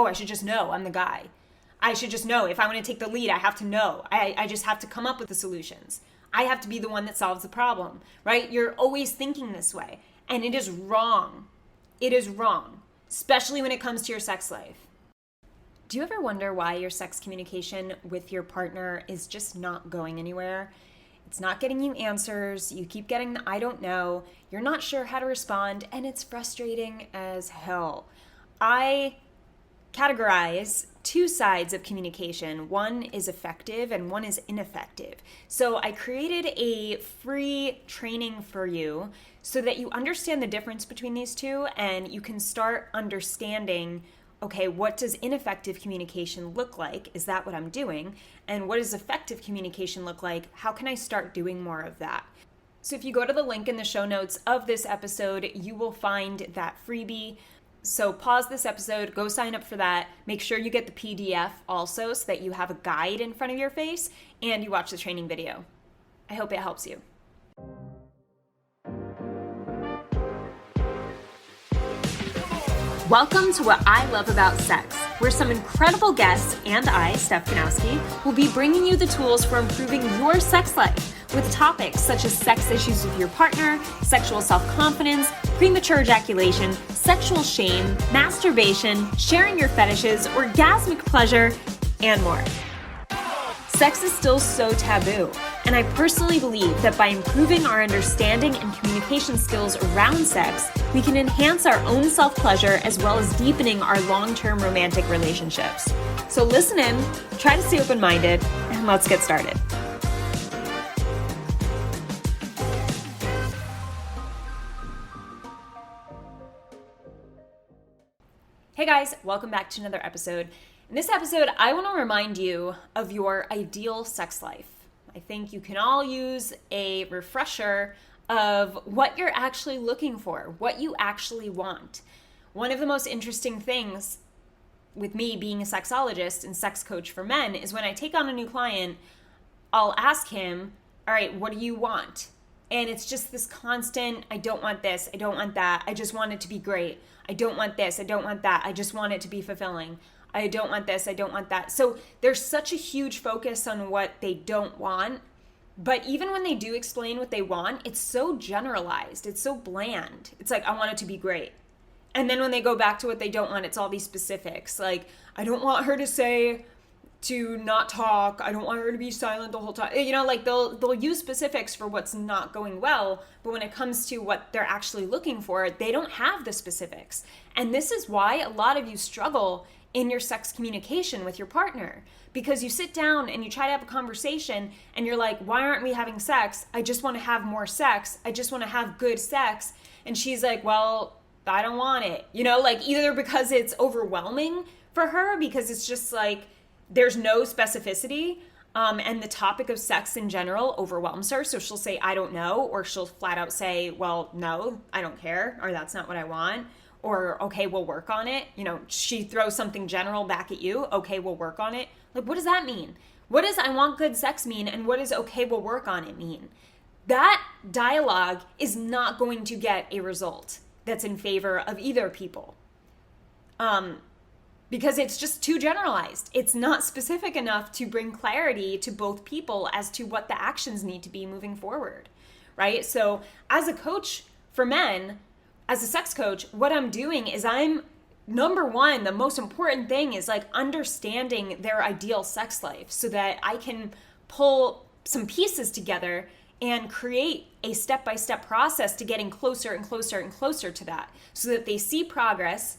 oh, I should just know I'm the guy. I should just know if I want to take the lead, I have to know. I just have to come up with the solutions. I have to be the one that solves the problem, right? You're always thinking this way, and it is wrong. It is wrong, especially when it comes to your sex life. Do you ever wonder why your sex communication with your partner is just not going anywhere? It's not getting you answers. You keep getting the I don't know. You're not sure how to respond, and it's frustrating as hell. I categorize two sides of communication. One is effective and one is ineffective. So I created a free training for you so that you understand the difference between these two and you can start understanding, okay, what does ineffective communication look like? Is that what I'm doing? And what does effective communication look like? How can I start doing more of that? So if you go to the link in the show notes of this episode, you will find that freebie. So pause this episode, go sign up for that. Make sure you get the PDF also so that you have a guide in front of your face and you watch the training video. I hope it helps you. Welcome to What I Love About Sex, where some incredible guests and I, Steph Kanowski, will be bringing you the tools for improving your sex life with topics such as sex issues with your partner, sexual self-confidence, premature ejaculation, sexual shame, masturbation, sharing your fetishes, orgasmic pleasure, and more. Sex is still so taboo, and I personally believe that by improving our understanding and communication skills around sex, we can enhance our own self-pleasure as well as deepening our long-term romantic relationships. So listen in, try to stay open-minded, and let's get started. Hey guys, welcome back to another episode. In this episode, I want to remind you of your ideal sex life. I think you can all use a refresher of what you're actually looking for, what you actually want. One of the most interesting things with me being a sexologist and sex coach for men is when I take on a new client, I'll ask him, all right, what do you want? And it's just this constant, I don't want this, I don't want that, I just want it to be great. I don't want this, I don't want that, I just want it to be fulfilling. I don't want this, I don't want that. So there's such a huge focus on what they don't want. But even when they do explain what they want, it's so generalized, it's so bland. It's like, I want it to be great. And then when they go back to what they don't want, it's all these specifics. Like, I don't want her to say to not talk. I don't want her to be silent the whole time. You know, like they'll use specifics for what's not going well, but when it comes to what they're actually looking for, they don't have the specifics. And this is why a lot of you struggle in your sex communication with your partner, because you sit down and you try to have a conversation and you're like, why aren't we having sex? I just want to have more sex. I just want to have good sex. And she's like, well, I don't want it. You know, like either because it's overwhelming for her, because it's just like, there's no specificity, and the topic of sex in general overwhelms her. So she'll say, I don't know, or she'll flat out say, well, no, I don't care, or that's not what I want, or okay, we'll work on it. You know, she throws something general back at you, okay, we'll work on it. Like, what does that mean? What does I want good sex mean, and what does okay, we'll work on it mean? That dialogue is not going to get a result that's in favor of either people. Because it's just too generalized. It's not specific enough to bring clarity to both people as to what the actions need to be moving forward, right? So as a coach for men, as a sex coach, what I'm doing is number one, the most important thing is like understanding their ideal sex life so that I can pull some pieces together and create a step-by-step process to getting closer and closer and closer to that so that they see progress.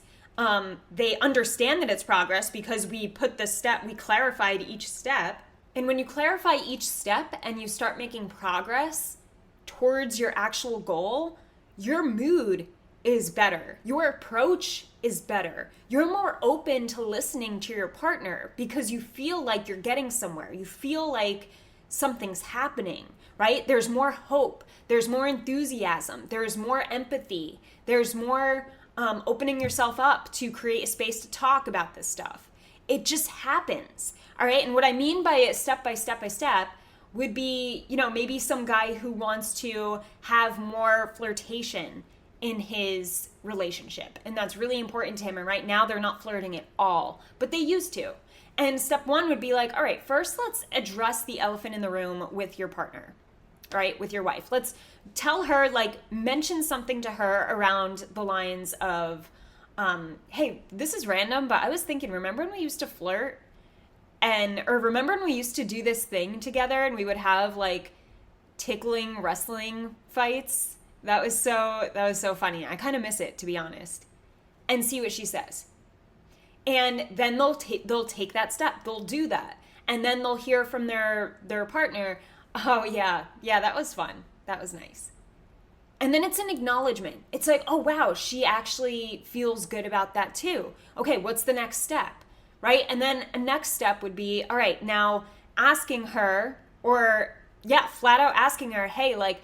They understand that it's progress because we clarified each step. And when you clarify each step and you start making progress towards your actual goal, your mood is better. Your approach is better. You're more open to listening to your partner because you feel like you're getting somewhere. You feel like something's happening, right? There's more hope. There's more enthusiasm. There's more empathy. There's more opening yourself up to create a space to talk about this stuff. It just happens, all right? And what I mean by it step by step by step would be, you know, maybe some guy who wants to have more flirtation in his relationship. And that's really important to him. And right now they're not flirting at all, but they used to. And step one would be like, all right, first let's address the elephant in the room with your partner, right? With your wife. Let's tell her, like, mention something to her around the lines of, hey, this is random, but I was thinking, remember when we used to flirt? Or remember when we used to do this thing together and we would have like tickling wrestling fights? That was so funny. I kind of miss it, to be honest. And see what she says. And then they'll take that step. They'll do that. And then they'll hear from their partner, oh yeah, that was fun. That was nice. And then it's an acknowledgement. It's like, oh wow, she actually feels good about that too. Okay, what's the next step? Right? And then a next step would be, all right, now asking her, or yeah, flat out asking her, hey, like,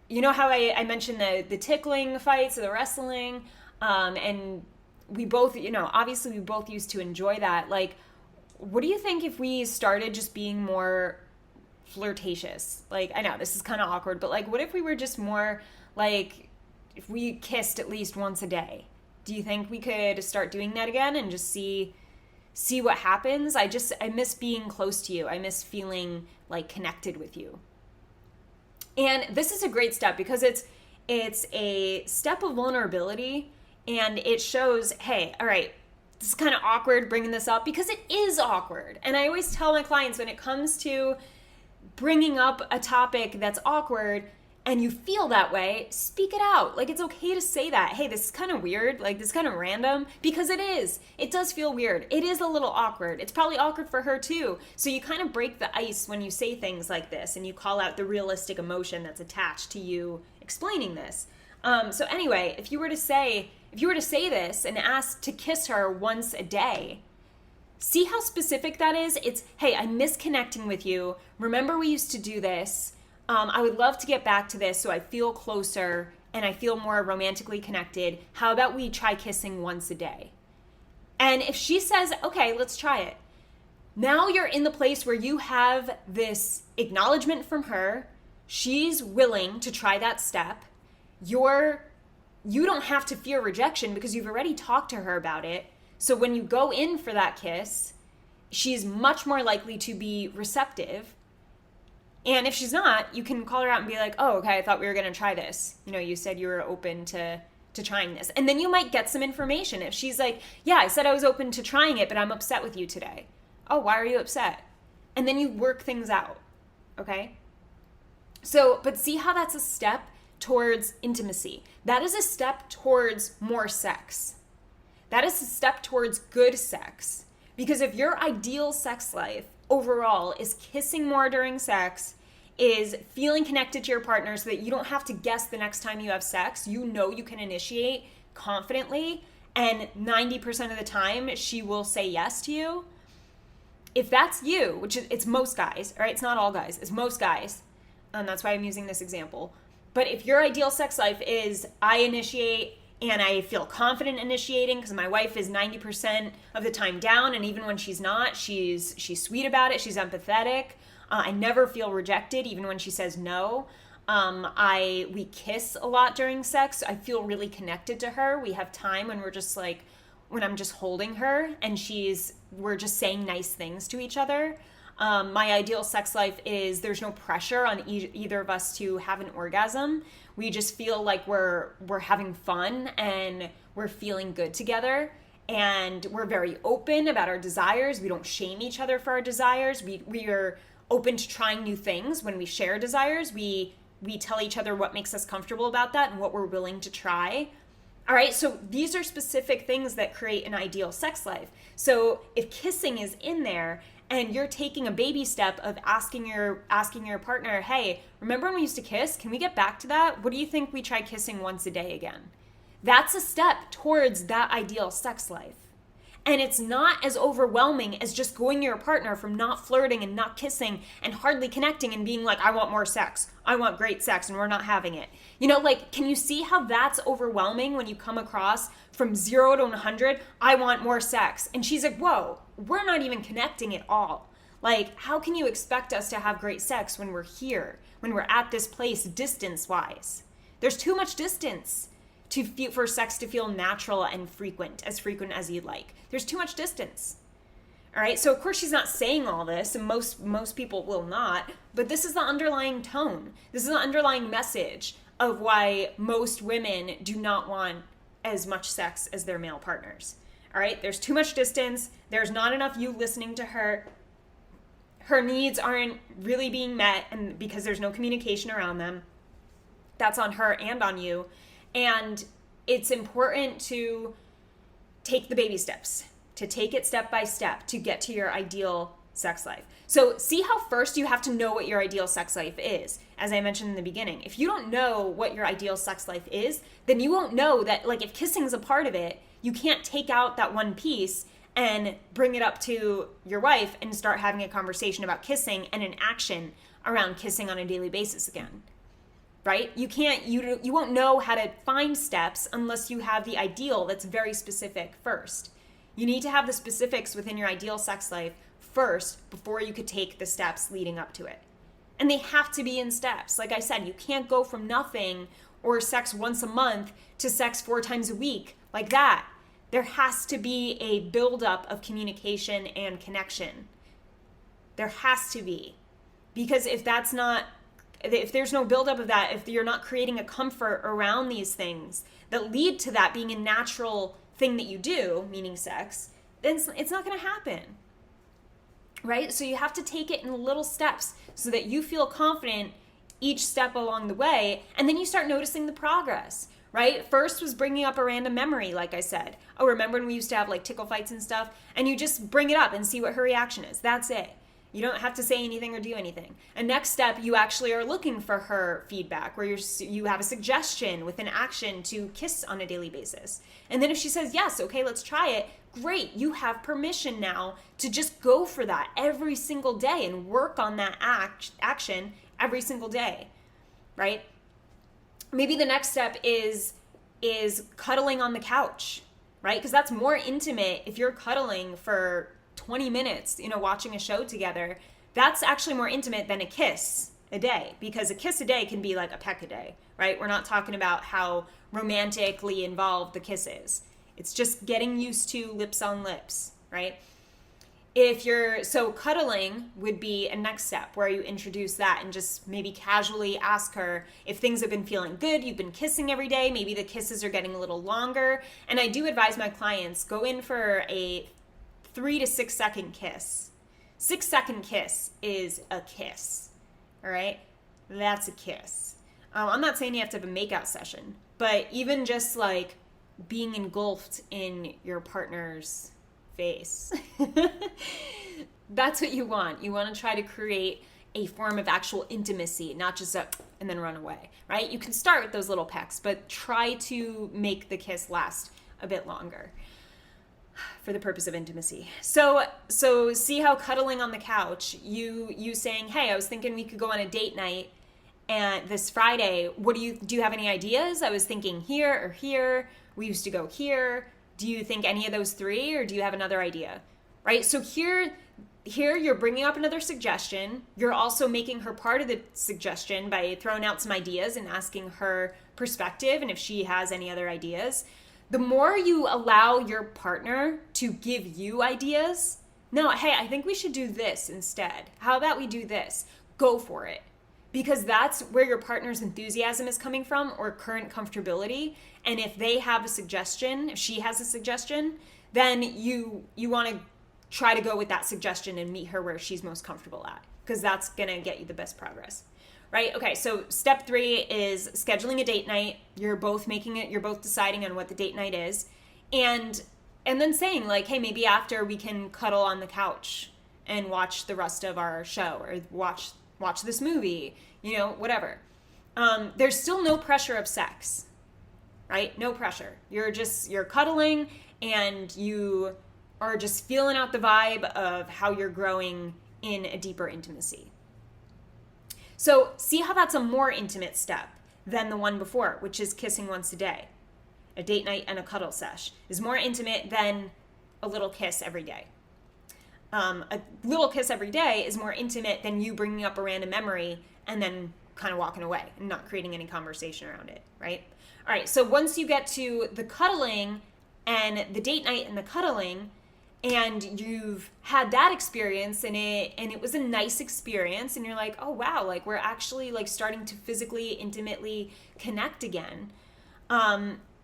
you know how I mentioned the tickling fights or the wrestling, and we both, obviously we both used to enjoy that. Like, what do you think if we started just being more flirtatious? Like, I know this is kind of awkward, but like, what if we were just more like, if we kissed at least once a day? Do you think we could start doing that again and just see what happens? I miss being close to you. I miss feeling like connected with you. And this is a great step because it's a step of vulnerability, and it shows, hey, all right, this is kind of awkward bringing this up, because it is awkward. And I always tell my clients, when it comes to bringing up a topic that's awkward and you feel that way, speak it out. Like, it's okay to say that. Hey, this is kind of weird. Like, this is kind of random, because it is. It does feel weird. It is a little awkward. It's probably awkward for her too. So you kind of break the ice when you say things like this, and you call out the realistic emotion that's attached to you explaining this. So anyway, if you were to say this and ask to kiss her once a day, see how specific that is? It's, hey, I miss connecting with you. Remember we used to do this. I would love to get back to this so I feel closer and I feel more romantically connected. How about we try kissing once a day? And if she says, okay, let's try it. Now you're in the place where you have this acknowledgement from her. She's willing to try that step. You don't have to fear rejection because you've already talked to her about it. So when you go in for that kiss, she's much more likely to be receptive. And if she's not, you can call her out and be like, oh, okay, I thought we were going to try this. You said you were open to trying this. And then you might get some information. If she's like, yeah, I said I was open to trying it, but I'm upset with you today. Oh, why are you upset? And then you work things out, okay? So, but see how that's a step towards intimacy. That is a step towards more sex. That is a step towards good sex. Because if your ideal sex life overall is kissing more during sex, is feeling connected to your partner so that you don't have to guess the next time you have sex, you can initiate confidently, and 90% of the time she will say yes to you. If that's you, which it's most guys, all right, it's not all guys, it's most guys, and that's why I'm using this example. But if your ideal sex life is, I initiate and I feel confident initiating because my wife is 90% of the time down, and even when she's not, she's sweet about it, she's empathetic. I never feel rejected even when she says no. We kiss a lot during sex. I feel really connected to her. We have time when when I'm just holding her and we're just saying nice things to each other. My ideal sex life is there's no pressure on either of us to have an orgasm. We just feel like we're having fun and we're feeling good together, and we're very open about our desires. We don't shame each other for our desires. We are open to trying new things. When we share desires, we tell each other what makes us comfortable about that and what we're willing to try. All right, so these are specific things that create an ideal sex life. So if kissing is in there, and you're taking a baby step of asking your partner, hey, remember when we used to kiss? Can we get back to that? What do you think we try kissing once a day again? That's a step towards that ideal sex life. And it's not as overwhelming as just going to your partner from not flirting and not kissing and hardly connecting and being like, I want more sex. I want great sex, and we're not having it. Can you see how that's overwhelming when you come across from 0 to 100, I want more sex. And she's like, whoa, we're not even connecting at all. Like, how can you expect us to have great sex when we're here, when we're at this place distance-wise? There's too much distance. for sex to feel natural and frequent as you'd like. There's too much distance. All right, so of course she's not saying all this, and most people will not, but this is the underlying tone. This is the underlying message of why most women do not want as much sex as their male partners. All right, there's too much distance. There's not enough you listening to her. Her needs aren't really being met, and because there's no communication around them. That's on her and on you. And it's important to take the baby steps, to take it step by step to get to your ideal sex life. So see how first you have to know what your ideal sex life is. As I mentioned in the beginning, if you don't know what your ideal sex life is, then you won't know that, like, if kissing's a part of it, you can't take out that one piece and bring it up to your wife and start having a conversation about kissing and an action around kissing on a daily basis again. Right? You won't know how to find steps unless you have the ideal that's very specific first. You need to have the specifics within your ideal sex life first before you could take the steps leading up to it. And they have to be in steps. Like I said, you can't go from nothing or sex once a month to sex 4 times a week like that. There has to be a buildup of communication and connection. There has to be. Because if there's no buildup of that, if you're not creating a comfort around these things that lead to that being a natural thing that you do, meaning sex, then it's not going to happen. Right? So you have to take it in little steps so that you feel confident each step along the way, and then you start noticing the progress. Right? First was bringing up a random memory, like I said. Oh, remember when we used to have like tickle fights and stuff? And you just bring it up and see what her reaction is. That's it. You don't have to say anything or do anything. And next step, you actually are looking for her feedback, where you have a suggestion with an action to kiss on a daily basis. And then if she says, yes, okay, let's try it, great. You have permission now to just go for that every single day and work on that action every single day, right? Maybe the next step is cuddling on the couch, right? Because that's more intimate. If you're cuddling for 20 minutes, watching a show together, that's actually more intimate than a kiss a day, because a kiss a day can be like a peck a day, right? We're not talking about how romantically involved the kiss is. It's just getting used to lips on lips, right? So cuddling would be a next step where you introduce that and just maybe casually ask her if things have been feeling good. You've been kissing every day. Maybe the kisses are getting a little longer. And I do advise my clients, go in for a 3 to 6 second kiss. 6-second kiss is a kiss. All right? That's a kiss. I'm not saying you have to have a makeout session, but even just like being engulfed in your partner's face. That's what you want. You want to try to create a form of actual intimacy, not just and then run away, right? You can start with those little pecks, but try to make the kiss last a bit longer for the purpose of intimacy. So see how cuddling on the couch, you saying, hey, I was thinking we could go on a date night and this Friday, do you have any ideas? I was thinking here or here. We used to go here. Do you think any of those 3, or do you have another idea? Right? So here you're bringing up another suggestion. You're also making her part of the suggestion by throwing out some ideas and asking her perspective and if she has any other ideas. The more you allow your partner to give you ideas, no, hey, I think we should do this instead. How about we do this? Go for it. Because that's where your partner's enthusiasm is coming from, or current comfortability. And if they have a suggestion, if she has a suggestion, then you want to try to go with that suggestion and meet her where she's most comfortable at, because that's going to get you the best progress. Right? Okay, so step 3 is scheduling a date night. You're both deciding on what the date night is. And then saying like, hey, maybe after we can cuddle on the couch and watch the rest of our show, or watch this movie, whatever. There's still no pressure of sex, right? No pressure. You're cuddling and you are just feeling out the vibe of how you're growing in a deeper intimacy. So see how that's a more intimate step than the one before, which is kissing once a day. A date night and a cuddle sesh is more intimate than a little kiss every day. A little kiss every day is more intimate than you bringing up a random memory and then kind of walking away and not creating any conversation around it, right? All right, so once you get to the cuddling and the date night and the cuddling, and you've had that experience and it was a nice experience, and you're like, oh wow, like we're actually like starting to physically, intimately connect again,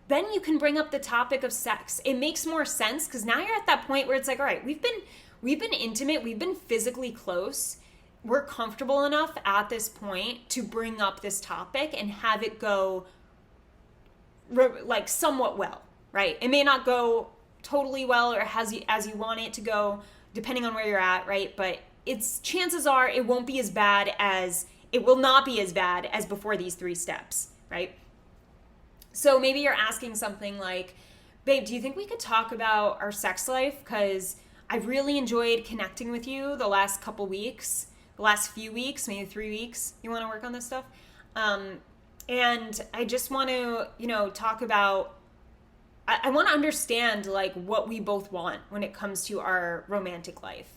then you can bring up the topic of sex. It makes more sense because now you're at that point where it's like, all right, we've been intimate, we've been physically close, we're comfortable enough at this point to bring up this topic and have it go like somewhat well, right? It may not go totally well or as you want it to go, depending on where you're at, right? But chances are it will not be as bad as before these 3 steps, right? So maybe you're asking something like, babe, do you think we could talk about our sex life? Because I've really enjoyed connecting with you the last few weeks, maybe 3 weeks. You want to work on this stuff? And I just want to, talk about, I want to understand like what we both want when it comes to our romantic life.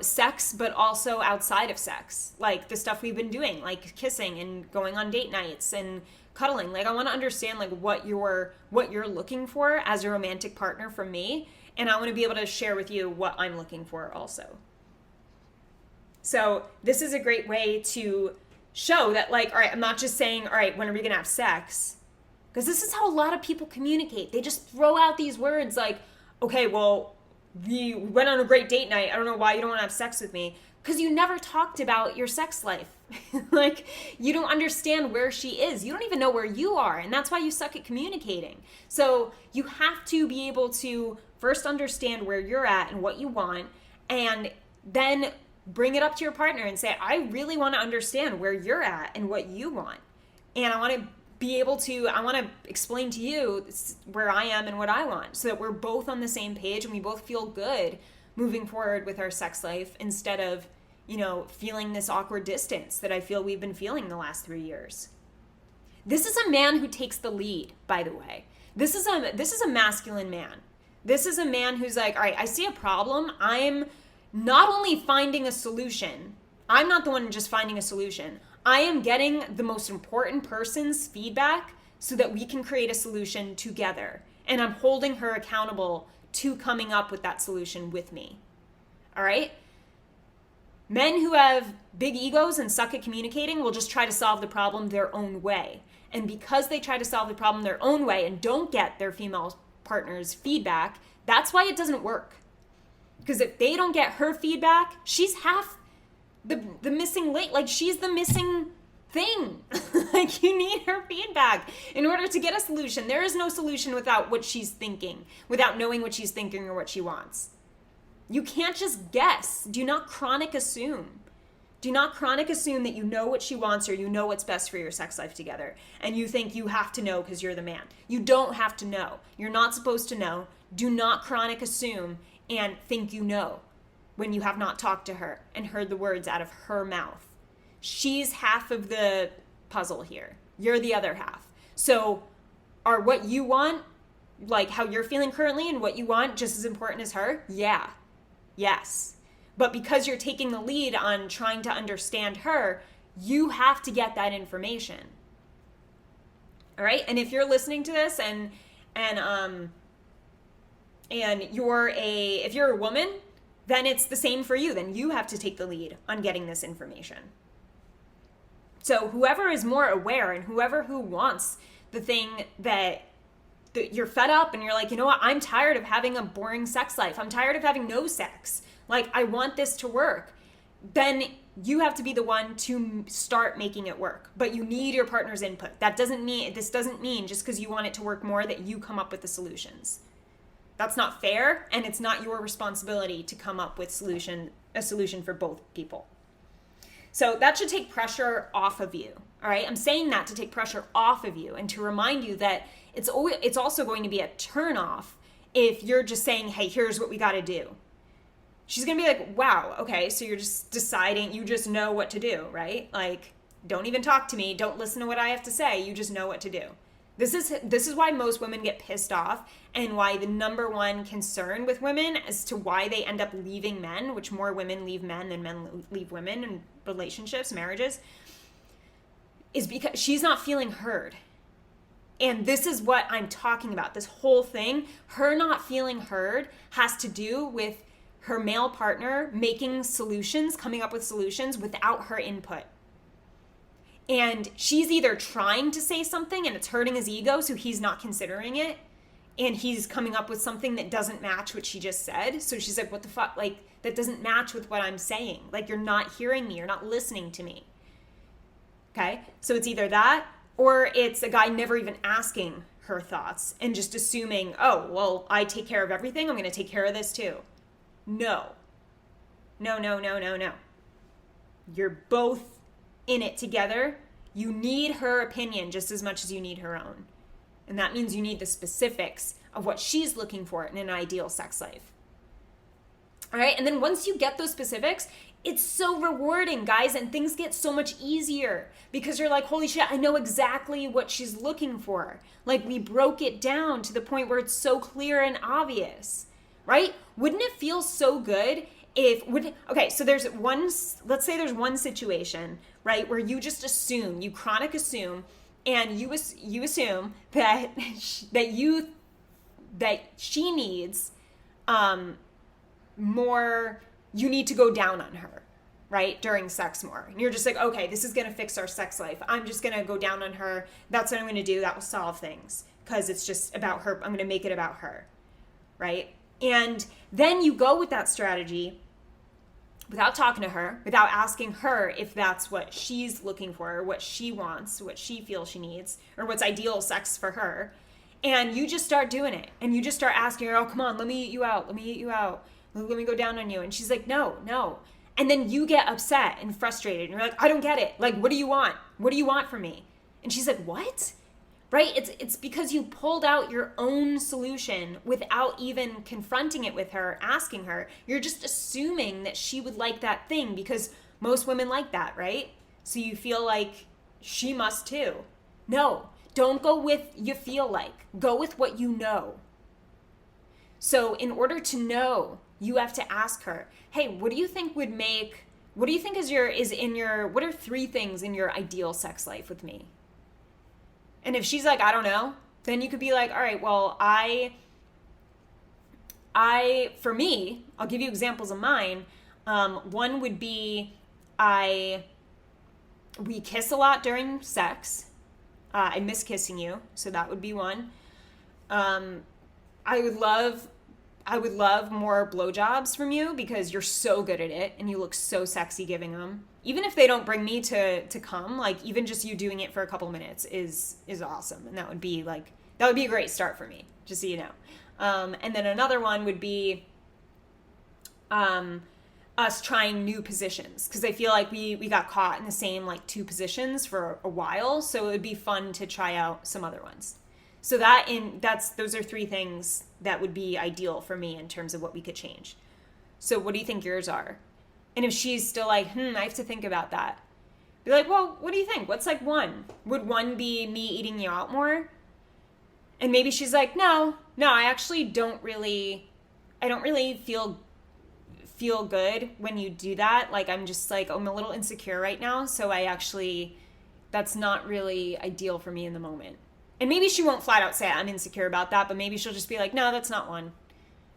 Sex, but also outside of sex, like the stuff we've been doing, like kissing and going on date nights and cuddling. Like I want to understand like what you're looking for as a romantic partner from me, and I want to be able to share with you what I'm looking for also. So this is a great way to show that like, all right, I'm not just saying, all right, when are we going to have sex? Because this is how a lot of people communicate. They just throw out these words like, okay, well, we went on a great date night. I don't know why you don't want to have sex with me. Because you never talked about your sex life. Like, you don't understand where she is. You don't even know where you are. And that's why you suck at communicating. So you have to be able to first understand where you're at and what you want, and then bring it up to your partner and say, I really want to understand where you're at and what you want. And I want to explain to you where I am and what I want, so that we're both on the same page and we both feel good moving forward with our sex life, instead of, feeling this awkward distance that I feel we've been feeling the last 3 years. This is a man who takes the lead, by the way. This is a masculine man. This is a man who's like, all right, I see a problem. I'm not only finding a solution. I'm not the one just finding a solution. I am getting the most important person's feedback so that we can create a solution together. And I'm holding her accountable to coming up with that solution with me. All right? Men who have big egos and suck at communicating will just try to solve the problem their own way. And because they try to solve the problem their own way and don't get their female partner's feedback, that's why it doesn't work. Because if they don't get her feedback, she's half the missing link. Like, she's the missing thing. Like, you need her feedback in order to get a solution. There is no solution without what she's thinking, without knowing what she's thinking or what she wants. You can't just guess. Do not chronic assume. Do not chronic assume that you know what she wants or you know what's best for your sex life together, and you think you have to know because you're the man. You don't have to know. You're not supposed to know. Do not chronic assume and think you know when you have not talked to her and heard the words out of her mouth. She's half of the puzzle here. You're the other half. So are what you want, like how you're feeling currently and what you want, just as important as her? Yeah. Yes. But because you're taking the lead on trying to understand her, you have to get that information. All right? And if you're listening to this and if you're a woman, then it's the same for you. Then you have to take the lead on getting this information. So whoever is more aware and who wants the thing that you're fed up and you're like, you know what, I'm tired of having a boring sex life. I'm tired of having no sex. Like, I want this to work. Then you have to be the one to start making it work. But you need your partner's input. This doesn't mean just because you want it to work more that you come up with the solutions. That's not fair, and it's not your responsibility to come up with a solution for both people. So that should take pressure off of you. All right? I'm saying that to take pressure off of you and to remind you that it's also going to be a turnoff if you're just saying, hey, here's what we got to do. She's going to be like, wow, okay, so you're just deciding, you just know what to do, right? Like, don't even talk to me. Don't listen to what I have to say. You just know what to do. This is why most women get pissed off, and why the number one concern with women as to why they end up leaving men, which more women leave men than men leave women in relationships, marriages, is because she's not feeling heard. And this is what I'm talking about. This whole thing, her not feeling heard, has to do with her male partner making solutions, coming up with solutions without her input. And she's either trying to say something and it's hurting his ego, so he's not considering it, and he's coming up with something that doesn't match what she just said. So she's like, what the fuck? Like, that doesn't match with what I'm saying. Like, you're not hearing me. You're not listening to me. Okay? So it's either that, or it's a guy never even asking her thoughts and just assuming, oh, well, I take care of everything. I'm going to take care of this too. No. No, no, no, no, no. You're both in it together. You need her opinion just as much as you need her own. And that means you need the specifics of what she's looking for in an ideal sex life. All right? And then once you get those specifics, it's so rewarding, guys, and things get so much easier because you're like, holy shit, I know exactly what she's looking for. Like, we broke it down to the point where it's so clear and obvious, right? Wouldn't it feel so good okay, so let's say there's one situation, right, where you just assume, you chronic assume, and you assume that she needs more, you need to go down on her, right, during sex more. And you're just like, okay, this is going to fix our sex life. I'm just going to go down on her. That's what I'm going to do. That will solve things because it's just about her. I'm going to make it about her, right? And then you go with that strategy without talking to her, without asking her if that's what she's looking for, or what she wants, what she feels she needs, or what's ideal sex for her. And you just start doing it. And you just start asking her, oh, come on, let me eat you out. Let me eat you out. Let me go down on you. And she's like, no, no. And then you get upset and frustrated. And you're like, I don't get it. Like, what do you want? What do you want from me? And she's like, what? Right? It's because you pulled out your own solution without even confronting it with her, asking her. You're just assuming that she would like that thing because most women like that, right? So you feel like she must too. No, don't go with you feel like. Go with what you know. So in order to know, you have to ask her, hey, what do you think what are 3 things in your ideal sex life with me? And if she's like, I don't know, then you could be like, all right, well, for me, I'll give you examples of mine. One would be we kiss a lot during sex. I miss kissing you, so that would be one. I would love more blowjobs from you because you're so good at it and you look so sexy giving them. Even if they don't bring me to come, like even just you doing it for a couple minutes is awesome. And that would be a great start for me, just so you know. And then another one would be us trying new positions, because I feel like we got caught in the same 2 positions for a while, so it would be fun to try out some other ones. So those are 3 things that would be ideal for me in terms of what we could change. So what do you think yours are? And if she's still like, I have to think about that, be like, well, what do you think? What's 1? Would 1 be me eating you out more? And maybe she's like, no, I actually don't really feel good when you do that. Like, I'm just I'm a little insecure right now. So that's not really ideal for me in the moment. And maybe she won't flat out say I'm insecure about that, but maybe she'll just be like, no, that's not one.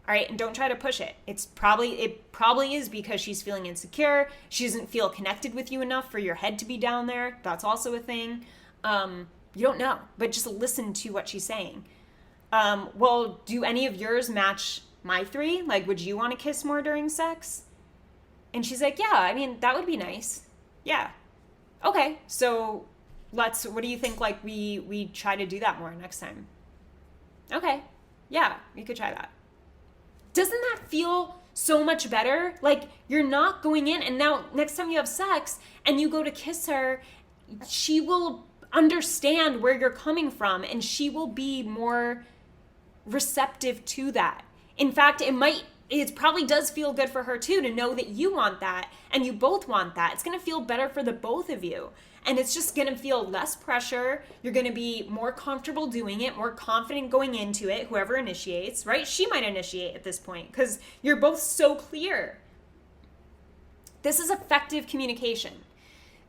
All right. And don't try to push it. It probably is because she's feeling insecure. She doesn't feel connected with you enough for your head to be down there. That's also a thing. You don't know, but just listen to what she's saying. Well, do any of yours match my 3? Would you want to kiss more during sex? And she's like, yeah, I mean, that would be nice. Yeah. Okay. So what do you think? We try to do that more next time. Okay. Yeah, we could try that. Doesn't that feel so much better? You're not going in, and now next time you have sex and you go to kiss her, she will understand where you're coming from and she will be more receptive to that. In fact, it probably does feel good for her too to know that you want that and you both want that. It's going to feel better for the both of you. And it's just going to feel less pressure. You're going to be more comfortable doing it, more confident going into it, whoever initiates, right? She might initiate at this point because you're both so clear. This is effective communication.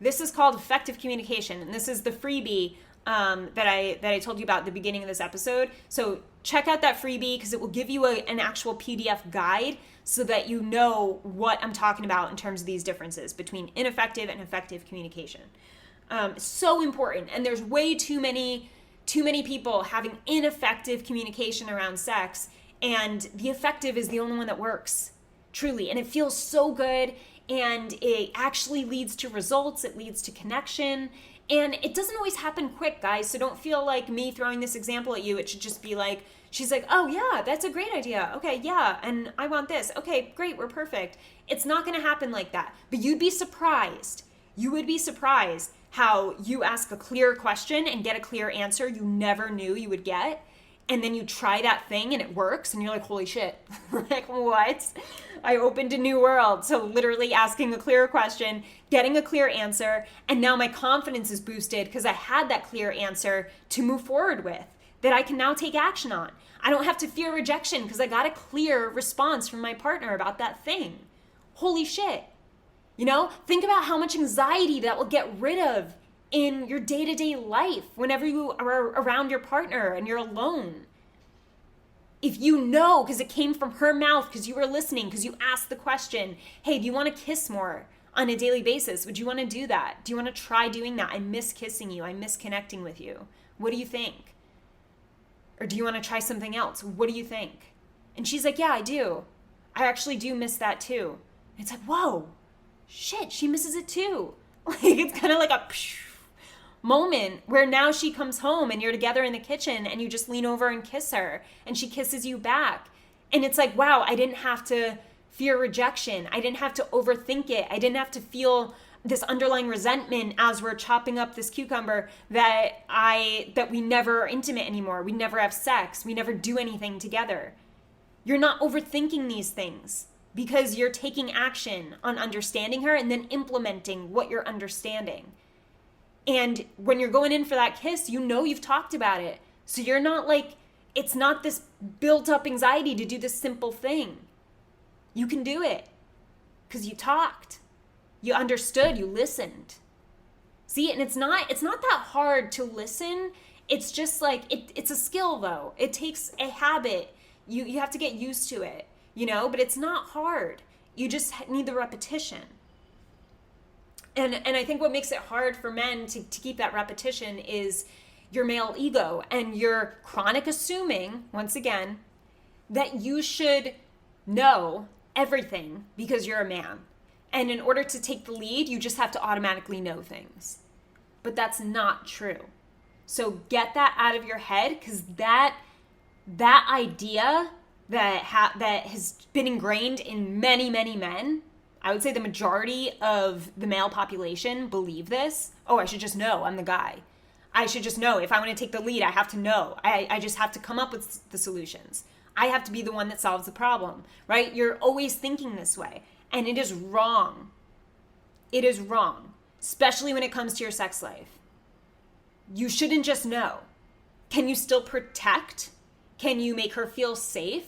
This is called effective communication, and this is the freebie that I told you about at the beginning of this episode. So check out that freebie because it will give you an actual PDF guide so that you know what I'm talking about in terms of these differences between ineffective and effective communication. So important, and there's way too many people having ineffective communication around sex, and the effective is the only one that works, truly, and it feels so good, and it actually leads to results, it leads to connection, and it doesn't always happen quick, guys, so don't feel like me throwing this example at you. It should just be like, she's like, oh yeah, that's a great idea, okay, yeah, and I want this, okay, great, we're perfect. It's not gonna happen like that, but you would be surprised how you ask a clear question and get a clear answer you never knew you would get. And then you try that thing and it works and you're like, holy shit, like what? I opened a new world. So literally asking a clear question, getting a clear answer, and now my confidence is boosted because I had that clear answer to move forward with that I can now take action on. I don't have to fear rejection because I got a clear response from my partner about that thing. Holy shit. You know, think about how much anxiety that will get rid of in your day-to-day life whenever you are around your partner and you're alone. If you know, because it came from her mouth, because you were listening, because you asked the question, hey, do you want to kiss more on a daily basis? Would you want to do that? Do you want to try doing that? I miss kissing you. I miss connecting with you. What do you think? Or do you want to try something else? What do you think? And she's like, yeah, I do. I actually do miss that too. And it's like, whoa. Shit, she misses it too. Like it's kind of like a moment where now she comes home and you're together in the kitchen and you just lean over and kiss her and she kisses you back. And it's like, wow, I didn't have to fear rejection. I didn't have to overthink it. I didn't have to feel this underlying resentment as we're chopping up this cucumber that we never are intimate anymore. We never have sex. We never do anything together. You're not overthinking these things, because you're taking action on understanding her and then implementing what you're understanding. And when you're going in for that kiss, you know you've talked about it. So you're not like, it's not this built up anxiety to do this simple thing. You can do it because you talked, you understood, you listened. See, and it's not that hard to listen. It's just like, it's a skill though. It takes a habit. You have to get used to it. You know, but it's not hard. You just need the repetition. And I think what makes it hard for men to keep that repetition is your male ego and your chronic assuming, once again, that you should know everything because you're a man. And in order to take the lead, you just have to automatically know things. But that's not true. So get that out of your head, because that idea that has been ingrained in many, many men. I would say the majority of the male population believe this. Oh, I should just know. I'm the guy. I should just know. If I want to take the lead, I have to know. I just have to come up with the solutions. I have to be the one that solves the problem, right? You're always thinking this way, and it is wrong. It is wrong, especially when it comes to your sex life. You shouldn't just know. Can you still protect? Can you make her feel safe?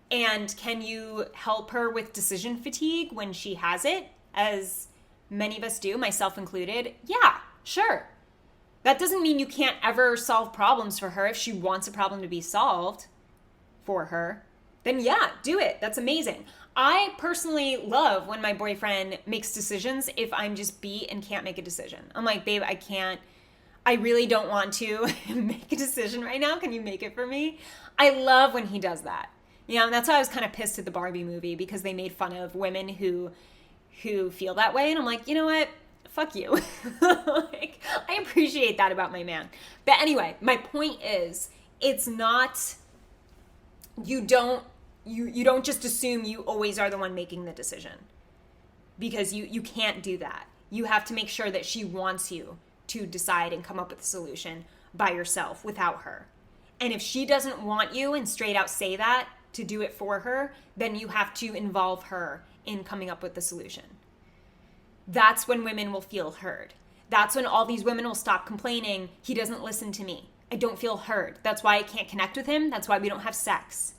And can you help her with decision fatigue when she has it, as many of us do, myself included? Yeah, sure. That doesn't mean you can't ever solve problems for her if she wants a problem to be solved for her. Then yeah, do it. That's amazing. I personally love when my boyfriend makes decisions if I'm just beat and can't make a decision. I'm like, babe, I really don't want to make a decision right now. Can you make it for me? I love when he does that. You know, and that's why I was kind of pissed at the Barbie movie, because they made fun of women who feel that way. And I'm like, you know what? Fuck you. Like, I appreciate that about my man. But anyway, my point is, it's not, you don't just assume you always are the one making the decision, because you can't do that. You have to make sure that she wants you to decide and come up with a solution by yourself without her. And if she doesn't want you and straight out say that to do it for her, then you have to involve her in coming up with the solution. That's when women will feel heard. That's when all these women will stop complaining, he doesn't listen to me. I don't feel heard. That's why I can't connect with him. That's why we don't have sex.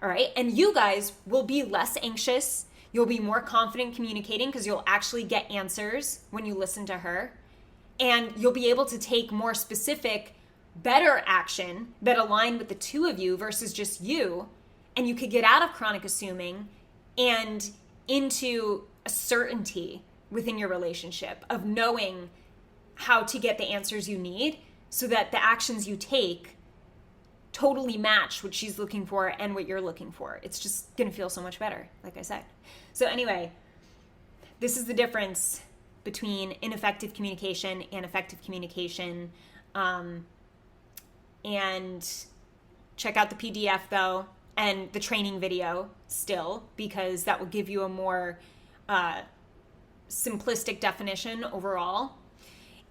All right? And you guys will be less anxious. You'll be more confident communicating because you'll actually get answers when you listen to her. And you'll be able to take more specific, better action that align with the two of you versus just you. And you could get out of chronic assuming and into a certainty within your relationship of knowing how to get the answers you need so that the actions you take totally match what she's looking for and what you're looking for. It's just going to feel so much better, like I said. So anyway, this is the difference between ineffective communication and effective communication. And check out the PDF though, and the training video still, because that will give you a more simplistic definition overall.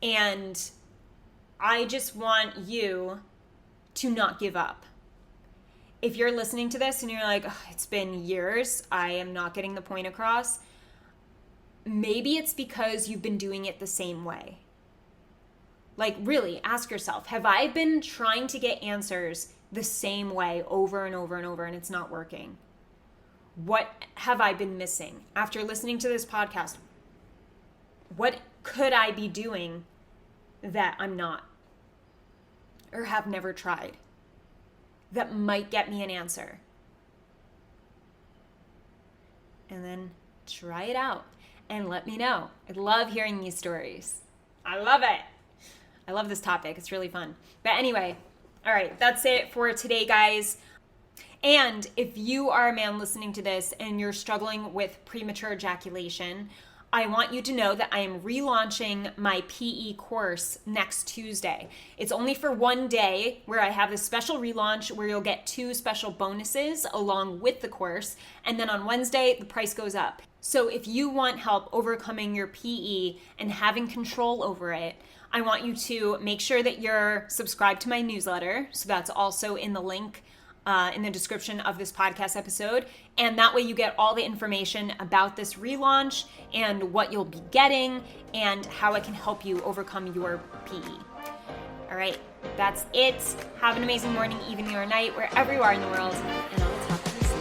And I just want you to not give up. If you're listening to this and you're like, oh, it's been years, I am not getting the point across, maybe it's because you've been doing it the same way. Like, really, ask yourself, have I been trying to get answers the same way over and over and over and it's not working? What have I been missing? After listening to this podcast, what could I be doing that I'm not or have never tried that might get me an answer? And then try it out and let me know. I love hearing these stories. I love it. I love this topic. It's really fun. But anyway, all right, that's it for today, guys. And if you are a man listening to this and you're struggling with premature ejaculation, I want you to know that I am relaunching my PE course next Tuesday. It's only for one day where I have this special relaunch where you'll get 2 special bonuses along with the course. And then on Wednesday, the price goes up. So if you want help overcoming your PE and having control over it, I want you to make sure that you're subscribed to my newsletter. So that's also in the link in the description of this podcast episode. And that way you get all the information about this relaunch and what you'll be getting and how it can help you overcome your PE. All right, that's it. Have an amazing morning, evening, or night, wherever you are in the world. And I'll talk to you soon.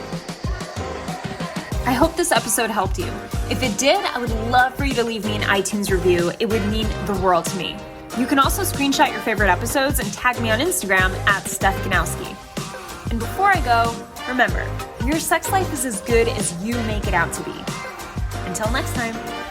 I hope this episode helped you. If it did, I would love for you to leave me an iTunes review. It would mean the world to me. You can also screenshot your favorite episodes and tag me on Instagram at Steph Ganowski. And before I go, remember, your sex life is as good as you make it out to be. Until next time.